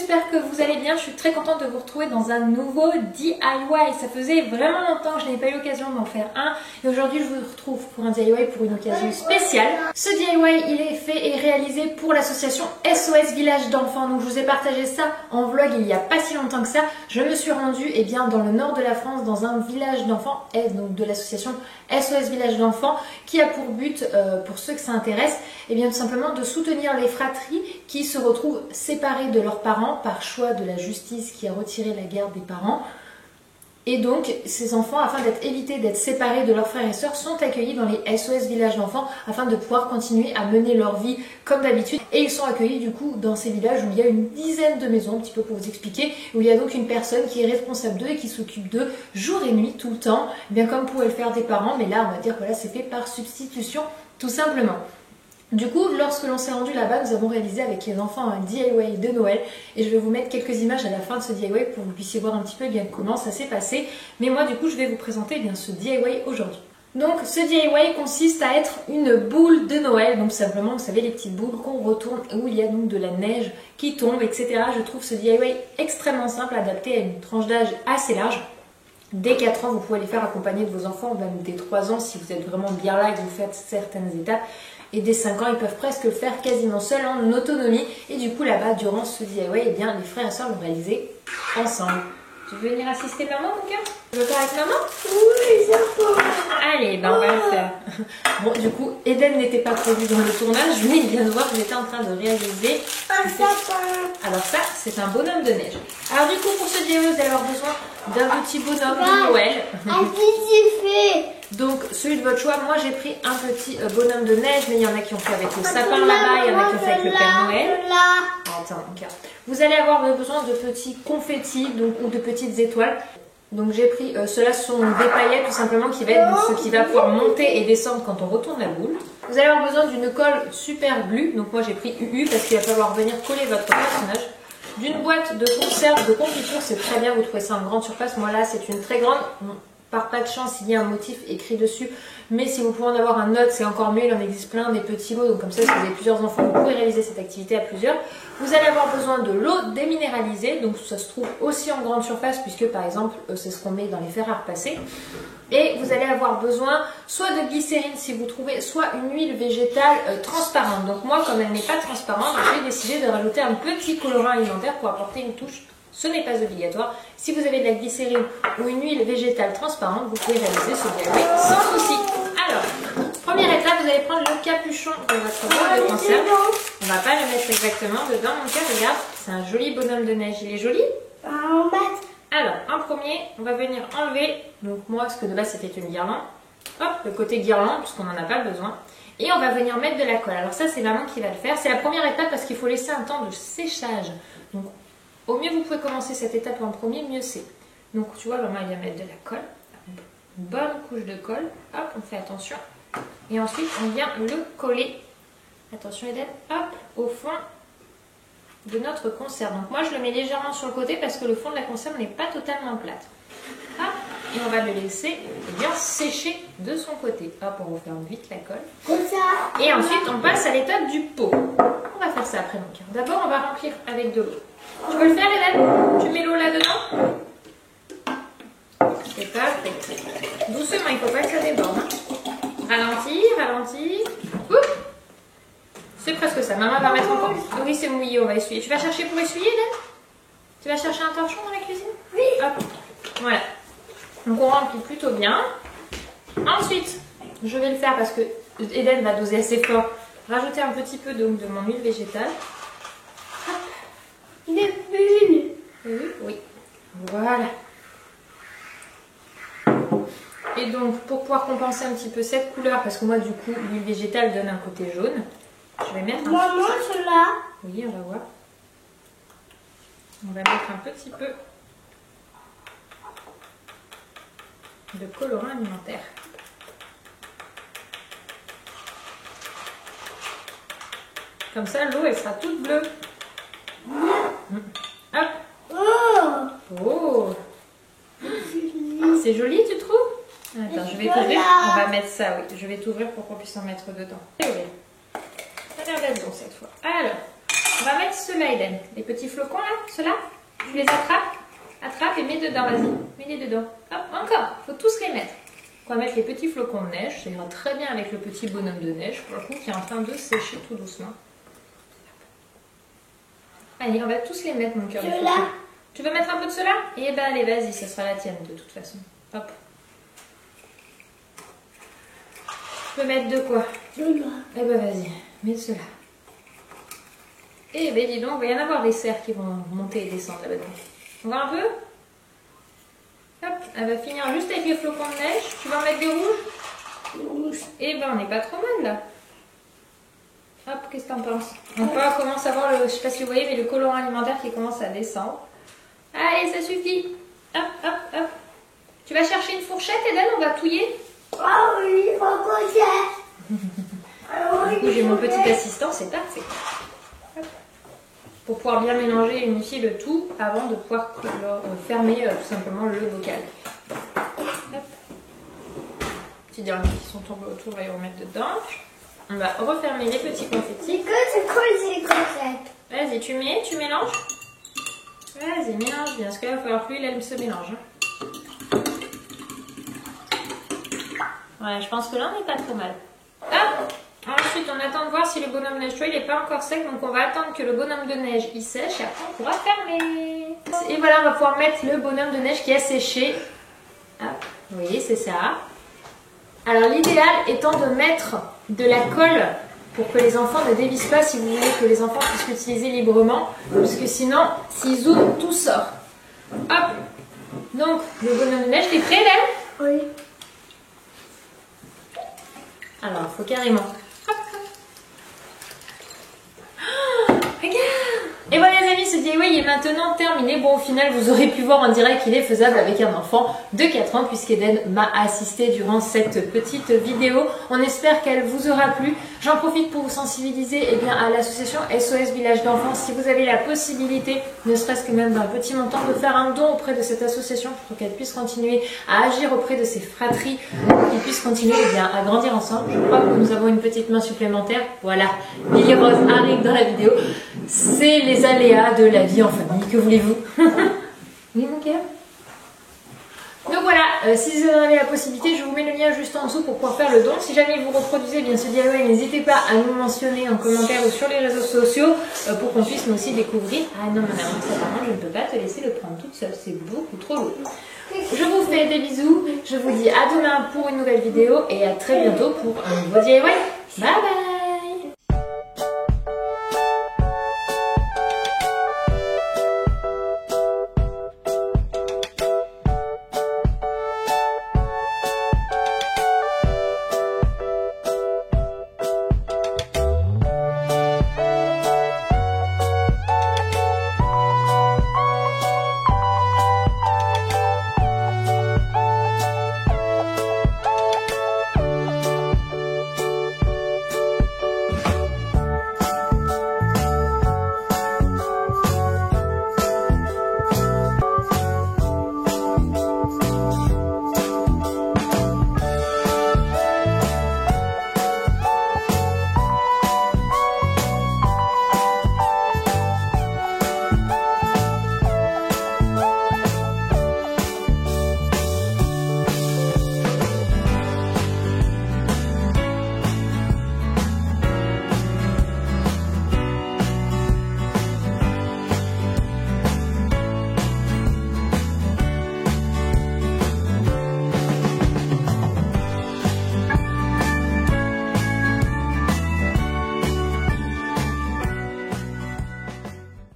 j'espère que vous allez bien. Je suis très contente de vous retrouver dans un nouveau DIY. Ça faisait vraiment longtemps que je n'avais pas eu l'occasion d'en faire un. Et aujourd'hui, je vous retrouve pour un DIY pour une occasion spéciale. Ce DIY, il est fait et réalisé pour l'association SOS Village d'Enfants. Donc je vous ai partagé ça en vlog il n'y a pas si longtemps que ça. Je me suis rendue dans le nord de la France, dans un village d'enfants, donc de l'association SOS Village d'Enfants, qui a pour but, pour ceux que ça intéresse, tout simplement de soutenir les fratries qui se retrouvent séparés de leurs parents par choix de la justice qui a retiré la garde des parents. Et donc ces enfants, afin d'éviter d'être séparés de leurs frères et sœurs, sont accueillis dans les SOS Villages d'Enfants afin de pouvoir continuer à mener leur vie comme d'habitude. Et ils sont accueillis du coup dans ces villages où il y a une dizaine de maisons, un petit peu pour vous expliquer, où il y a donc une personne qui est responsable d'eux et qui s'occupe d'eux jour et nuit, tout le temps, bien comme pourraient le faire des parents, mais là on va dire que c'est fait par substitution tout simplement. Du coup, lorsque l'on s'est rendu là-bas, nous avons réalisé avec les enfants un DIY de Noël et je vais vous mettre quelques images à la fin de ce DIY pour que vous puissiez voir un petit peu comment ça s'est passé. Mais moi, du coup, je vais vous présenter ce DIY aujourd'hui. Donc, ce DIY consiste à être une boule de Noël. Donc, simplement, vous savez, les petites boules qu'on retourne où il y a donc de la neige qui tombe, etc. Je trouve ce DIY extrêmement simple, adapté à une tranche d'âge assez large. Dès 4 ans, vous pouvez les faire accompagner de vos enfants, même dès 3 ans, si vous êtes vraiment bien là et que vous faites certaines étapes. Et dès 5 ans, ils peuvent presque le faire quasiment seuls en autonomie. Et du coup, là-bas, durant ce DIY, les frères et sœurs l'ont réalisé ensemble. Tu veux venir assister maman, mon cœur? Tu veux faire avec maman? Oui, ça va. Allez, on va le faire. Bon, du coup, Eden n'était pas prévu dans le tournage, mais il vient de voir que j'étais en train de réaliser. Alors ça, c'est un bonhomme de neige. Alors du coup, pour ce DIY, vous allez avoir besoin d'un petit bonhomme de Noël. Donc, celui de votre choix, moi j'ai pris un petit bonhomme de neige, mais il y en a qui ont fait avec le sapin là-bas, il y en a qui ont fait avec le Père Noël. Attends, ok. Vous allez avoir besoin de petits confettis ou de petites étoiles. Donc j'ai pris, ceux-là sont des paillettes tout simplement qui va être ce qui va pouvoir monter et descendre quand on retourne la boule. Vous allez avoir besoin d'une colle super glue, donc moi j'ai pris UU parce qu'il va falloir venir coller votre personnage. D'une boîte de conserve de confiture, c'est très bien, vous trouvez ça en grande surface. Moi là c'est une très grande. Par pas de chance, il y a un motif écrit dessus, mais si vous pouvez en avoir un autre, c'est encore mieux. Il en existe plein, des petits lots, donc comme ça, si vous avez plusieurs enfants, vous pouvez réaliser cette activité à plusieurs. Vous allez avoir besoin de l'eau déminéralisée, donc ça se trouve aussi en grande surface, puisque par exemple, c'est ce qu'on met dans les fers à repasser. Et vous allez avoir besoin soit de glycérine si vous trouvez, soit une huile végétale transparente. Donc moi, comme elle n'est pas transparente, j'ai décidé de rajouter un petit colorant alimentaire pour apporter une touche. Ce n'est pas obligatoire. Si vous avez de la glycérine ou une huile végétale transparente, vous pouvez réaliser ce DIY sans souci. Alors, première étape, vous allez prendre le capuchon de votre boîte de conserve. On ne va pas le mettre exactement dedans. Mon cœur, regarde, c'est un joli bonhomme de neige. Il est joli? Alors, en premier, on va venir enlever. Donc moi, parce que de base, c'était une guirlande. Hop, le côté guirlande, puisqu'on n'en a pas besoin. Et on va venir mettre de la colle. Alors ça, c'est maman qui va le faire. C'est la première étape parce qu'il faut laisser un temps de séchage. Donc, au mieux vous pouvez commencer cette étape en premier, mieux c'est. Donc tu vois, maman elle vient mettre de la colle, une bonne couche de colle, hop, on fait attention. Et ensuite on vient le coller, attention Eden, hop, au fond de notre conserve. Donc moi je le mets légèrement sur le côté parce que le fond de la conserve n'est pas totalement plate. Hop, et on va le laisser bien sécher de son côté. Hop, on referme vite la colle. Comme ça. Et ensuite on passe à l'étape du pot. On va faire ça après mon cœur. D'abord on va remplir avec de l'eau. Tu veux le faire, Hélène? Tu mets l'eau là-dedans? C'est parfait. Doucement, il ne faut pas que ça déborde. Ralentir, ralentir. C'est presque ça. Maman va mettre encore. Oui, c'est mouillé, on va essuyer. Tu vas chercher pour essuyer, Hélène? Tu vas chercher un torchon dans la cuisine? Oui. Hop. Voilà. Donc on remplit plutôt bien. Ensuite, je vais le faire parce que Hélène va doser assez fort. Rajouter un petit peu de mon huile végétale. Des bulles. Oui. Voilà. Et donc, pour pouvoir compenser un petit peu cette couleur, parce que moi, du coup, l'huile végétale donne un côté jaune, je vais mettre un Maman, cela. Oui, on va voir. On va mettre un petit peu de colorant alimentaire. Comme ça, l'eau, elle sera toute bleue. Hop. Oh. C'est joli, tu trouves? Attends, je vais t'ouvrir. On va mettre ça, oui. Je vais t'ouvrir pour qu'on puisse en mettre dedans. Ça a l'air d'être bon cette fois. Alors, On va mettre ceux-là, Eden. Les petits flocons là, ceux-là. Tu les attrapes. Attrape et mets dedans, vas-y. Mets-les dedans. Hop, encore. Il faut tous les mettre. On va mettre les petits flocons de neige. Ça ira très bien avec le petit bonhomme de neige, pour le coup, qui est en train de sécher tout doucement. Allez, on va tous les mettre, mon cœur. Tu veux mettre un peu de cela? Eh ben allez, vas-y, ça sera la tienne de toute façon. Hop. Tu peux mettre de quoi? De là. Eh ben vas-y, mets de cela. Eh ben dis donc, il va y en avoir des cerfs qui vont monter et descendre là-dedans. On va un peu? Hop, elle va finir juste avec les flocons de neige. Tu vas en mettre des rouges? Rouge. Eh ben on n'est pas trop mal là. Hop, qu'est-ce que t'en penses? On commence à voir, je sais pas si vous voyez, mais le colorant alimentaire qui commence à descendre. Allez, ça suffit. Hop, hop, hop. Tu vas chercher une fourchette, Eden, on va touiller. Ah oui, faut Du coup, j'ai mon petit assistant, c'est parfait. Hop. Pour pouvoir bien mélanger et unifier le tout avant de pouvoir fermer tout simplement le bocal. Hop. Petits derniers qui sont tombés autour, on va les remettre dedans. On va refermer les petits confettis. C'est quoi ces concepts? Vas-y, tu mélanges. Vas-y, mélange bien, parce que là, il va falloir que l'huile, elle se mélange. Ouais, je pense que là, on n'est pas trop mal. Hop. Ensuite, on attend de voir si le bonhomme de neige, il n'est pas encore sec, donc on va attendre que le bonhomme de neige, il sèche, et après, on pourra fermer. Et voilà, on va pouvoir mettre le bonhomme de neige qui a séché. Hop, vous voyez, c'est ça. Alors, l'idéal étant de mettre de la colle pour que les enfants ne dévissent pas, si vous voulez que les enfants puissent l'utiliser librement, parce que sinon, s'ils zooment, tout sort. Hop. Donc, le bonhomme de neige, t'es prêt, là? Oui. Alors, il faut carrément. Hop. Oh, regarde! Et voilà les amis, ce DIY est maintenant terminé. Bon, au final, vous aurez pu voir en direct qu'il est faisable avec un enfant de 4 ans, puisqu'Eden m'a assisté durant cette petite vidéo. On espère qu'elle vous aura plu. J'en profite pour vous sensibiliser à l'association SOS Village d'Enfants. Si vous avez la possibilité, ne serait-ce que même d'un petit montant, de faire un don auprès de cette association pour qu'elle puisse continuer à agir auprès de ses fratries, pour qu'ils puissent continuer à grandir ensemble. Je crois que nous avons une petite main supplémentaire. Voilà, Lily Rose arrive dans la vidéo. C'est les aléas de la vie en famille, que voulez-vous? Oui, mon cœur. Donc voilà, si vous en avez la possibilité, je vous mets le lien juste en dessous pour pouvoir faire le don. Si jamais vous reproduisez bien ce DIY, n'hésitez pas à nous mentionner en commentaire ou sur les réseaux sociaux pour qu'on puisse nous aussi découvrir. Ah non, madame, apparemment, je ne peux pas te laisser le prendre toute seule, c'est beaucoup trop lourd. Je vous fais des bisous, je vous dis à demain pour une nouvelle vidéo et à très bientôt pour un nouveau DIY. Bye bye!